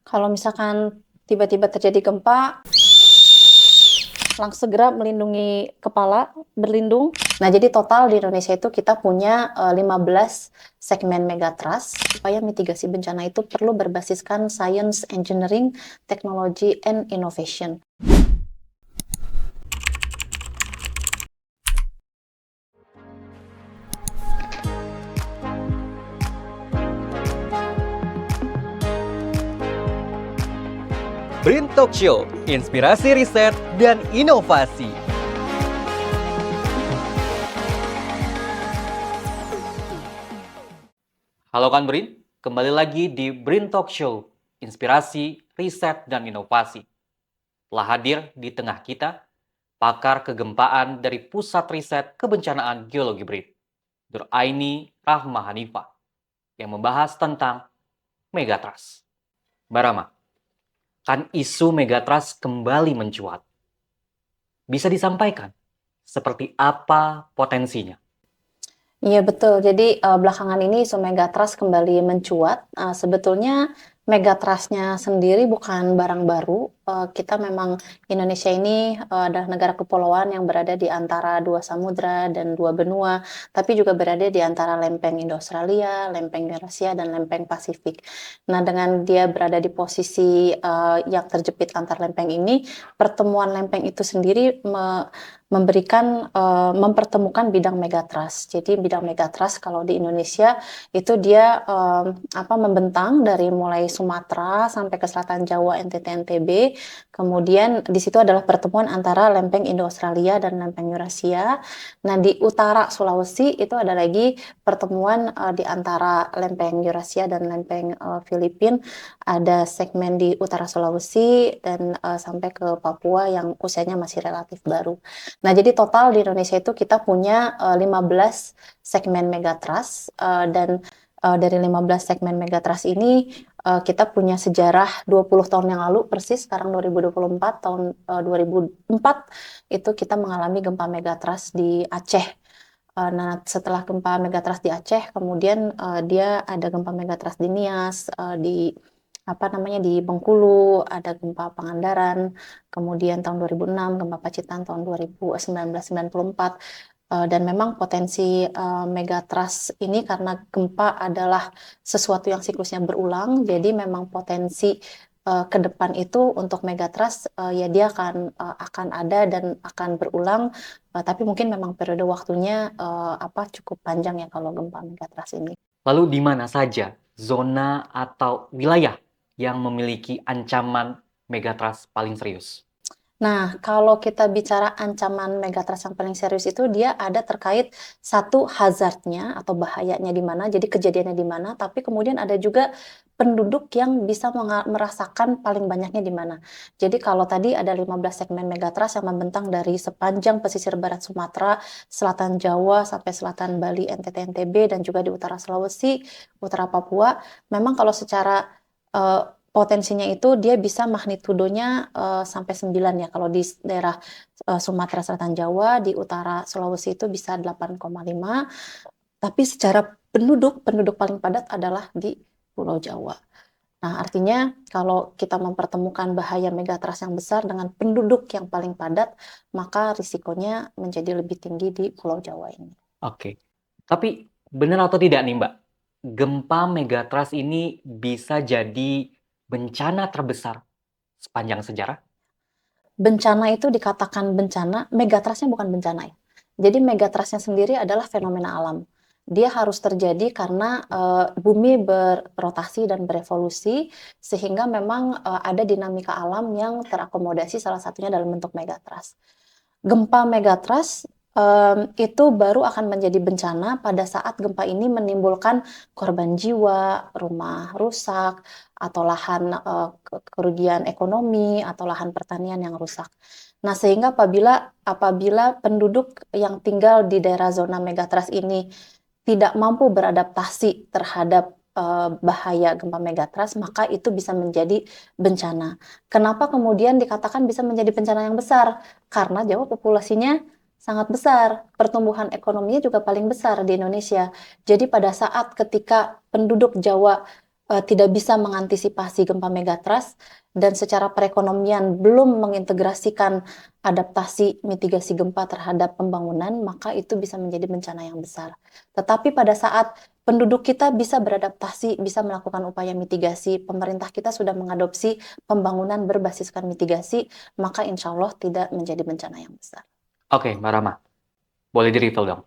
Kalau misalkan tiba-tiba terjadi gempa, langsung segera melindungi kepala, berlindung. Nah, jadi total di Indonesia itu kita punya 15 segmen megatrust. Supaya mitigasi bencana itu perlu berbasiskan science, engineering, technology, and innovation. BRIN Talk Show, inspirasi riset dan inovasi. Halo kan BRIN, kembali lagi di BRIN Talk Show, inspirasi riset dan inovasi. Telah hadir di tengah kita, pakar kegempaan dari Pusat Riset Kebencanaan Geologi BRIN, Dr. Aini Rahma Hanifah, yang membahas tentang megatrust. Mbak Rama, kan isu megatrust kembali mencuat. Bisa disampaikan seperti apa potensinya? Iya betul. Jadi, belakangan ini isu megatrust kembali mencuat. Sebetulnya megatrust-nya sendiri bukan barang baru. Kita memang Indonesia ini, adalah negara kepulauan yang berada di antara 2 samudra dan 2 benua, tapi juga berada di antara lempeng Indo-Australia, lempeng Eurasia, dan lempeng Pasifik. Nah, dengan dia berada di posisi, yang terjepit antar lempeng ini, pertemuan lempeng itu sendiri mempertemukan bidang megatrust. Jadi bidang megatrust kalau di Indonesia itu dia, membentang dari mulai Sumatera sampai ke selatan Jawa, NTT, NTB. Kemudian di situ adalah pertemuan antara lempeng Indo-Australia dan lempeng Eurasia. Nah, di utara Sulawesi itu ada lagi pertemuan, di antara lempeng Eurasia dan lempeng, Filipina. Ada segmen di utara Sulawesi dan, sampai ke Papua yang usianya masih relatif baru. Nah, jadi total di Indonesia itu kita punya, 15 segmen megatrust, dan, dari 15 segmen megatrust ini, kita punya sejarah 20 tahun yang lalu persis sekarang 2024, tahun, 2004 itu kita mengalami gempa megatrust di Aceh. Nah, setelah gempa megatrust di Aceh kemudian, dia ada gempa megatrust di Nias, di di Bengkulu, ada gempa Pangandaran, kemudian tahun 2006 gempa Pacitan, tahun 1994, dan memang potensi, megatrust ini karena gempa adalah sesuatu yang siklusnya berulang, jadi memang potensi, ke depan itu untuk megatrust, ya dia akan ada dan akan berulang, tapi mungkin memang periode waktunya, cukup panjang ya kalau gempa megatrust ini. Lalu di mana saja zona atau wilayah yang memiliki ancaman megatrust paling serius? Nah, kalau kita bicara ancaman megatrust yang paling serius itu dia ada terkait satu hazard-nya atau bahayanya di mana, jadi kejadiannya di mana, tapi kemudian ada juga penduduk yang bisa merasakan paling banyaknya di mana. Jadi kalau tadi ada 15 segmen megatrust yang membentang dari sepanjang pesisir barat Sumatera, selatan Jawa, sampai selatan Bali, NTT, NTB, dan juga di utara Sulawesi, utara Papua, memang kalau secara, potensinya itu dia bisa magnitudonya, sampai 9 ya kalau di daerah, Sumatera Selatan Jawa, di utara Sulawesi itu bisa 8,5, tapi secara penduduk, penduduk paling padat adalah di Pulau Jawa. Nah, artinya kalau kita mempertemukan bahaya megatrust yang besar dengan penduduk yang paling padat, maka risikonya menjadi lebih tinggi di Pulau Jawa ini. Oke, tapi benar atau tidak nih Mbak, gempa megatrust ini bisa jadi bencana terbesar sepanjang sejarah? Bencana itu dikatakan bencana, megatrust-nya bukan bencana ya. Jadi megatrust-nya sendiri adalah fenomena alam. Dia harus terjadi karena, bumi berrotasi dan berevolusi, sehingga memang, ada dinamika alam yang terakomodasi salah satunya dalam bentuk megatrust. Gempa megatrust, itu baru akan menjadi bencana pada saat gempa ini menimbulkan korban jiwa, rumah rusak, atau lahan, kerugian ekonomi, atau lahan pertanian yang rusak. Nah, sehingga apabila penduduk yang tinggal di daerah zona megatrust ini tidak mampu beradaptasi terhadap, bahaya gempa megatrust, maka itu bisa menjadi bencana. Kenapa kemudian dikatakan bisa menjadi bencana yang besar? Karena Jawa populasinya sangat besar, pertumbuhan ekonominya juga paling besar di Indonesia. Jadi pada saat ketika penduduk Jawa tidak bisa mengantisipasi gempa megatrust dan secara perekonomian belum mengintegrasikan adaptasi mitigasi gempa terhadap pembangunan, maka itu bisa menjadi bencana yang besar. Tetapi pada saat penduduk kita bisa beradaptasi, bisa melakukan upaya mitigasi, pemerintah kita sudah mengadopsi pembangunan berbasiskan mitigasi, maka insya Allah tidak menjadi bencana yang besar. Oke, Mbak Rama, boleh di-reveal dong.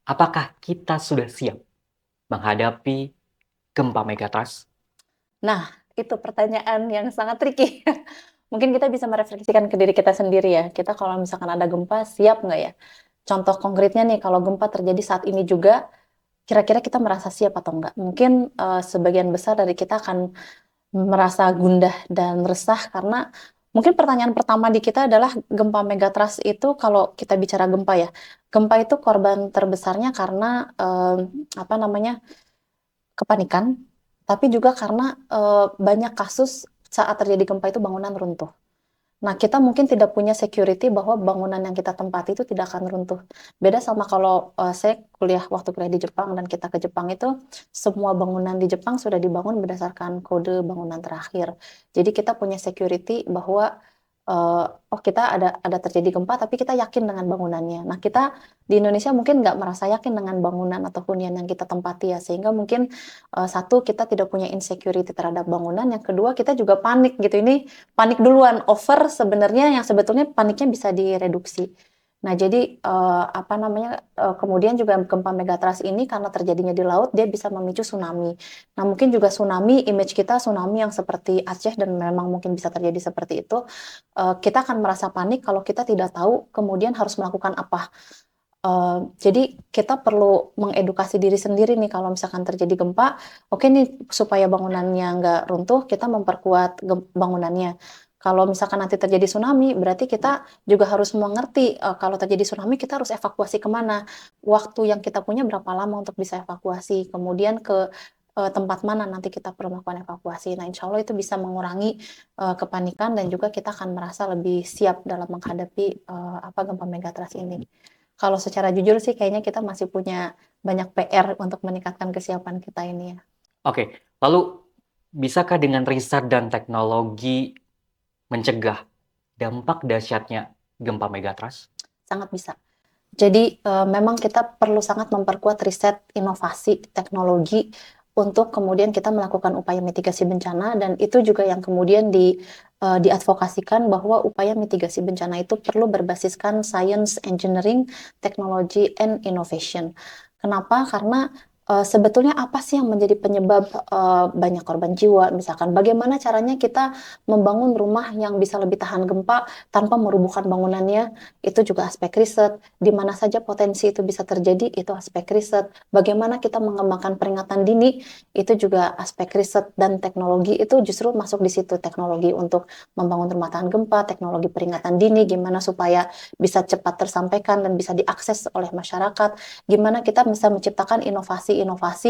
Apakah kita sudah siap menghadapi gempa megatrust? Nah, itu pertanyaan yang sangat tricky. Mungkin kita bisa merefleksikan ke diri kita sendiri ya. Kita kalau misalkan ada gempa, siap nggak ya? Contoh konkretnya nih, kalau gempa terjadi saat ini juga, kira-kira kita merasa siap atau enggak? Mungkin sebagian besar dari kita akan merasa gundah dan resah karena mungkin pertanyaan pertama di kita adalah gempa megatrust itu kalau kita bicara gempa ya, gempa itu korban terbesarnya karena apa namanya kepanikan, tapi juga karena banyak kasus saat terjadi gempa itu bangunan runtuh. Nah, kita mungkin tidak punya security bahwa bangunan yang kita tempati itu tidak akan runtuh. Beda sama kalau saya waktu kuliah di Jepang dan kita ke Jepang itu, semua bangunan di Jepang sudah dibangun berdasarkan kode bangunan terakhir. Jadi kita punya security bahwa oh kita ada terjadi gempa, tapi kita yakin dengan bangunannya. Nah, kita di Indonesia mungkin nggak merasa yakin dengan bangunan atau hunian yang kita tempati ya, sehingga mungkin satu kita tidak punya insecurity terhadap bangunan, yang kedua kita juga panik gitu. Ini panik duluan, over sebenarnya yang sebetulnya paniknya bisa direduksi. Nah, jadi apa namanya kemudian juga gempa megatrust ini karena terjadinya di laut dia bisa memicu tsunami. Nah, mungkin juga tsunami, image kita tsunami yang seperti Aceh dan memang mungkin bisa terjadi seperti itu. Kita akan merasa panik kalau kita tidak tahu kemudian harus melakukan apa. Jadi kita perlu mengedukasi diri sendiri nih kalau misalkan terjadi gempa, oke nih supaya bangunannya nggak runtuh, kita memperkuat bangunannya. Kalau misalkan nanti terjadi tsunami, berarti kita juga harus mengerti kalau terjadi tsunami kita harus evakuasi kemana, waktu yang kita punya berapa lama untuk bisa evakuasi, kemudian ke tempat mana nanti kita perlu melakukan evakuasi. Nah, insya Allah itu bisa mengurangi kepanikan dan juga kita akan merasa lebih siap dalam menghadapi apa gempa megatrust ini. Kalau secara jujur sih kayaknya kita masih punya banyak PR untuk meningkatkan kesiapan kita ini ya. Oke, lalu bisakah dengan riset dan teknologi mencegah dampak dahsyatnya gempa megatrust? Sangat bisa. Jadi memang kita perlu sangat memperkuat riset, inovasi, teknologi untuk kemudian kita melakukan upaya mitigasi bencana dan itu juga yang kemudian diadvokasikan bahwa upaya mitigasi bencana itu perlu berbasiskan science, engineering, technology, and innovation. Kenapa? Karena sebetulnya apa sih yang menjadi penyebab banyak korban jiwa? Misalkan bagaimana caranya kita membangun rumah yang bisa lebih tahan gempa tanpa merubuhkan bangunannya? Itu juga aspek riset. Di mana saja potensi itu bisa terjadi, itu aspek riset. Bagaimana kita mengembangkan peringatan dini, itu juga aspek riset dan teknologi itu justru masuk di situ teknologi untuk membangun rumah tahan gempa, teknologi peringatan dini, gimana supaya bisa cepat tersampaikan dan bisa diakses oleh masyarakat, gimana kita bisa menciptakan inovasi-inovasi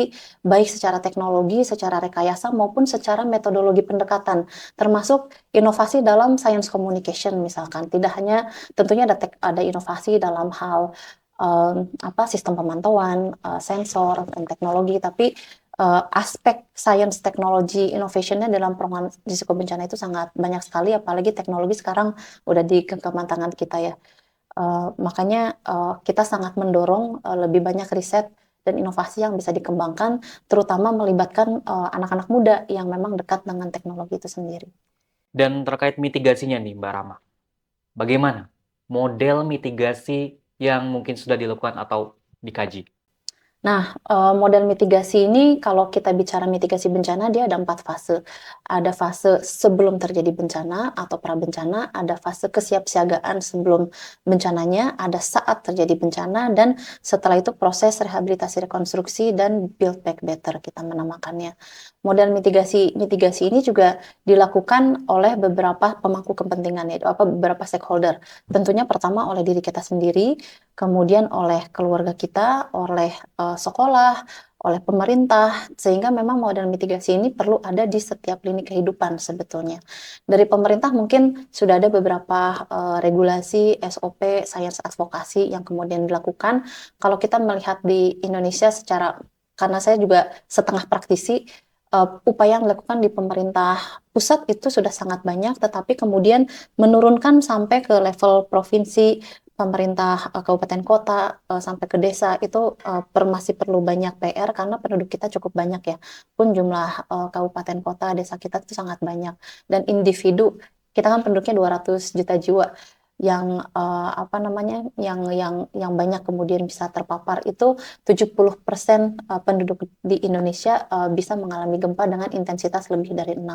baik secara teknologi, secara rekayasa maupun secara metodologi pendekatan, termasuk inovasi dalam science communication misalkan. Tidak hanya tentunya ada inovasi dalam hal apa sistem pemantauan, sensor dan teknologi, tapi aspek science, teknologi, innovationnya dalam penanganan risiko bencana itu sangat banyak sekali, apalagi teknologi sekarang udah di genggaman tangan kita ya. Makanya kita sangat mendorong lebih banyak riset dan inovasi yang bisa dikembangkan, terutama melibatkan anak-anak muda yang memang dekat dengan teknologi itu sendiri. Dan terkait mitigasinya nih, Mbak Rama, bagaimana model mitigasi yang mungkin sudah dilakukan atau dikaji? Nah, model mitigasi ini kalau kita bicara mitigasi bencana dia ada 4 fase. Ada fase sebelum terjadi bencana atau prabencana, ada fase kesiapsiagaan sebelum bencananya, ada saat terjadi bencana, dan setelah itu proses rehabilitasi rekonstruksi dan build back better kita menamakannya. Model mitigasi mitigasi ini juga dilakukan oleh beberapa pemangku kepentingan yaitu beberapa stakeholder. Tentunya pertama oleh diri kita sendiri, kemudian oleh keluarga kita, oleh sekolah, oleh pemerintah, sehingga memang model mitigasi ini perlu ada di setiap lini kehidupan sebetulnya. Dari pemerintah mungkin sudah ada beberapa regulasi, SOP, science advokasi yang kemudian dilakukan. Kalau kita melihat di Indonesia karena saya juga setengah praktisi, upaya yang dilakukan di pemerintah pusat itu sudah sangat banyak, tetapi kemudian menurunkan sampai ke level provinsi, pemerintah kabupaten kota, sampai ke desa itu masih perlu banyak PR karena penduduk kita cukup banyak ya. Pun jumlah kabupaten kota, desa kita itu sangat banyak dan individu kita kan penduduknya 200 juta jiwa yang apa namanya yang banyak kemudian bisa terpapar itu 70% penduduk di Indonesia bisa mengalami gempa dengan intensitas lebih dari 6.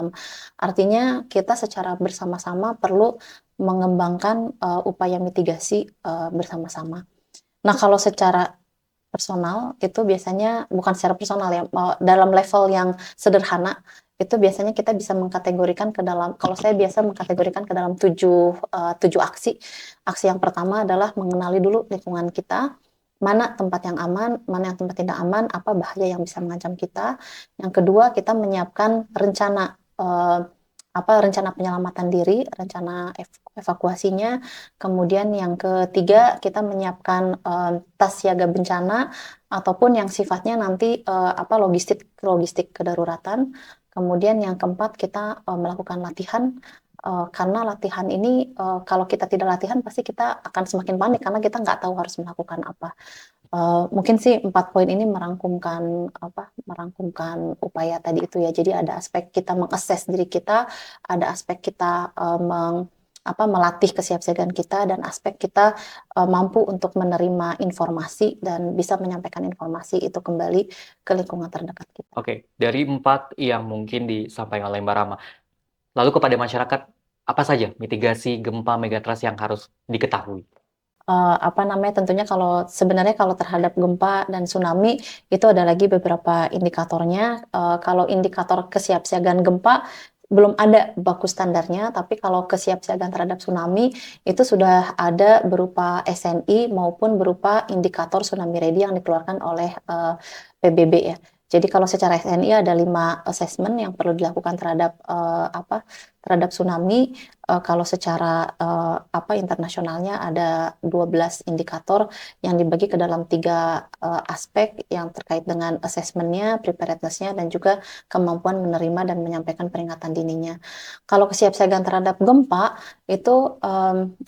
Artinya kita secara bersama-sama perlu mengembangkan upaya mitigasi bersama-sama. Nah, kalau secara personal itu biasanya bukan secara personal ya, dalam level yang sederhana itu biasanya kita bisa mengkategorikan ke dalam, kalau saya biasa mengkategorikan ke dalam 7 aksi. Aksi yang pertama adalah mengenali dulu lingkungan kita, mana tempat yang aman, mana yang tempat tidak aman, apa bahaya yang bisa mengancam kita. Yang kedua, kita menyiapkan rencana rencana penyelamatan diri, rencana evakuasinya. Kemudian yang ketiga, kita menyiapkan tas siaga bencana ataupun yang sifatnya nanti logistik kedaruratan. Kemudian yang keempat, kita melakukan latihan karena latihan ini kalau kita tidak latihan pasti kita akan semakin panik karena kita nggak tahu harus melakukan apa. Mungkin sih 4 poin ini merangkumkan upaya tadi itu ya. Jadi ada aspek kita mengakses diri kita, ada aspek kita melatih kesiapsiagaan kita, dan aspek kita mampu untuk menerima informasi dan bisa menyampaikan informasi itu kembali ke lingkungan terdekat kita. Oke, dari 4 yang mungkin disampaikan oleh Mbak Rama, lalu kepada masyarakat, apa saja mitigasi gempa megatrust yang harus diketahui? Tentunya sebenarnya kalau terhadap gempa dan tsunami itu ada lagi beberapa indikatornya. Kalau indikator kesiapsiagaan gempa belum ada baku standarnya, tapi kalau kesiapsiagaan terhadap tsunami itu sudah ada berupa SNI maupun berupa indikator tsunami ready yang dikeluarkan oleh PBB ya. Jadi kalau secara SNI ada 5 assessment yang perlu dilakukan terhadap tsunami. Kalau secara internasionalnya ada 12 indikator yang dibagi ke dalam 3 aspek yang terkait dengan assessment-nya, preparedness-nya, dan juga kemampuan menerima dan menyampaikan peringatan dininya. Kalau kesiapsiagaan terhadap gempa itu 4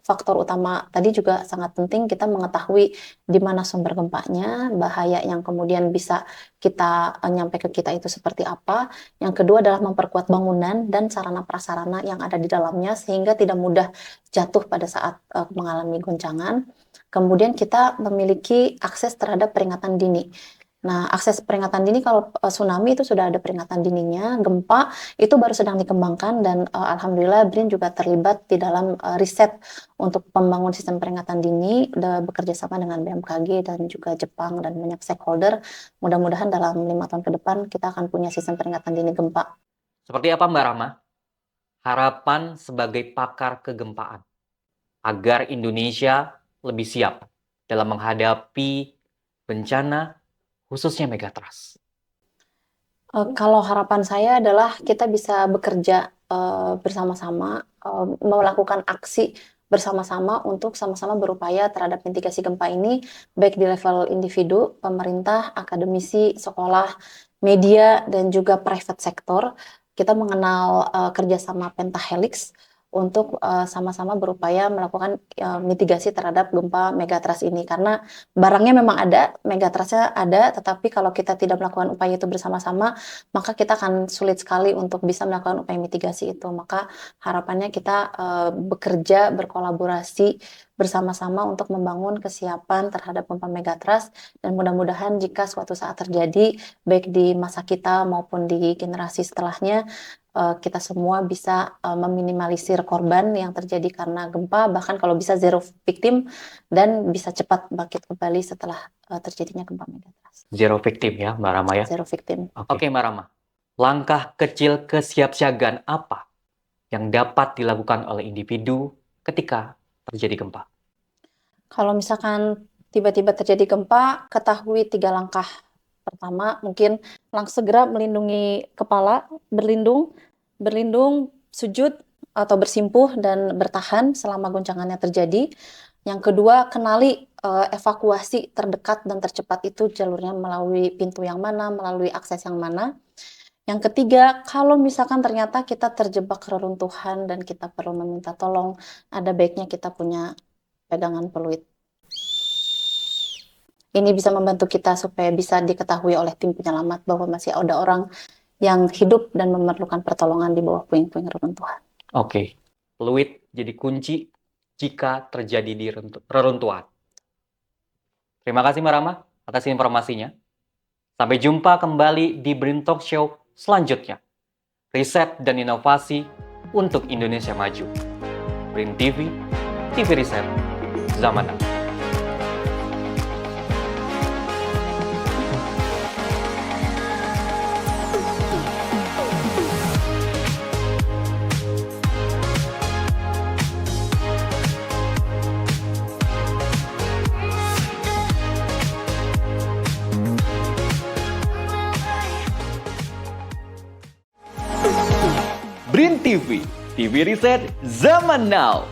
faktor utama tadi juga sangat penting. Kita mengetahui di mana sumber gempanya, bahaya yang kemudian bisa kita nyampe ke kita itu seperti apa. Yang kedua adalah memperkuat bangunan dan sarana prasarana yang ada di dalamnya sehingga tidak mudah jatuh pada saat mengalami goncangan. Kemudian kita memiliki akses terhadap peringatan dini. Nah, akses peringatan dini kalau tsunami itu sudah ada peringatan dininya, gempa itu baru sedang dikembangkan, dan alhamdulillah BRIN juga terlibat di dalam riset untuk pembangun sistem peringatan dini, bekerja sama dengan BMKG dan juga Jepang dan banyak stakeholder. Mudah-mudahan dalam 5 tahun ke depan kita akan punya sistem peringatan dini gempa. Seperti apa Mbak Rama harapan sebagai pakar kegempaan agar Indonesia lebih siap dalam menghadapi bencana khususnya megatrust? Kalau harapan saya adalah kita bisa bekerja bersama-sama, melakukan aksi bersama-sama untuk sama-sama berupaya terhadap mitigasi gempa ini, baik di level individu, pemerintah, akademisi, sekolah, media, dan juga private sector. Kita mengenal kerjasama pentahelix untuk sama-sama berupaya melakukan mitigasi terhadap gempa megatrust ini, karena barangnya memang ada, megatrustnya ada, tetapi kalau kita tidak melakukan upaya itu bersama-sama, maka kita akan sulit sekali untuk bisa melakukan upaya mitigasi itu. Maka harapannya kita bekerja, berkolaborasi bersama-sama untuk membangun kesiapan terhadap gempa megatrust, dan mudah-mudahan jika suatu saat terjadi, baik di masa kita maupun di generasi setelahnya, kita semua bisa meminimalisir korban yang terjadi karena gempa, bahkan kalau bisa zero victim, dan bisa cepat bangkit kembali setelah terjadinya gempa megatrust. Zero victim ya Mbak Rama ya? Zero victim. Oke Mbak Rama, langkah kecil kesiapsiagaan apa yang dapat dilakukan oleh individu ketika terjadi gempa? Kalau misalkan tiba-tiba terjadi gempa, ketahui 3 langkah. Pertama, mungkin segera melindungi kepala, berlindung, sujud, atau bersimpuh dan bertahan selama goncangannya terjadi. Yang kedua, kenali evakuasi terdekat dan tercepat itu jalurnya melalui pintu yang mana, melalui akses yang mana. Yang ketiga, kalau misalkan ternyata kita terjebak reruntuhan dan kita perlu meminta tolong, ada baiknya kita punya pegangan peluit. Ini bisa membantu kita supaya bisa diketahui oleh tim penyelamat bahwa masih ada orang yang hidup dan memerlukan pertolongan di bawah puing-puing reruntuhan. Oke, fluid jadi kunci jika terjadi di reruntuhan. Terima kasih Mbak Rama atas informasinya. Sampai jumpa kembali di Brin Talk Show selanjutnya. Riset dan inovasi untuk Indonesia maju. Brin TV, TV Riset, zaman now. Brin TV, TV Riset zaman now.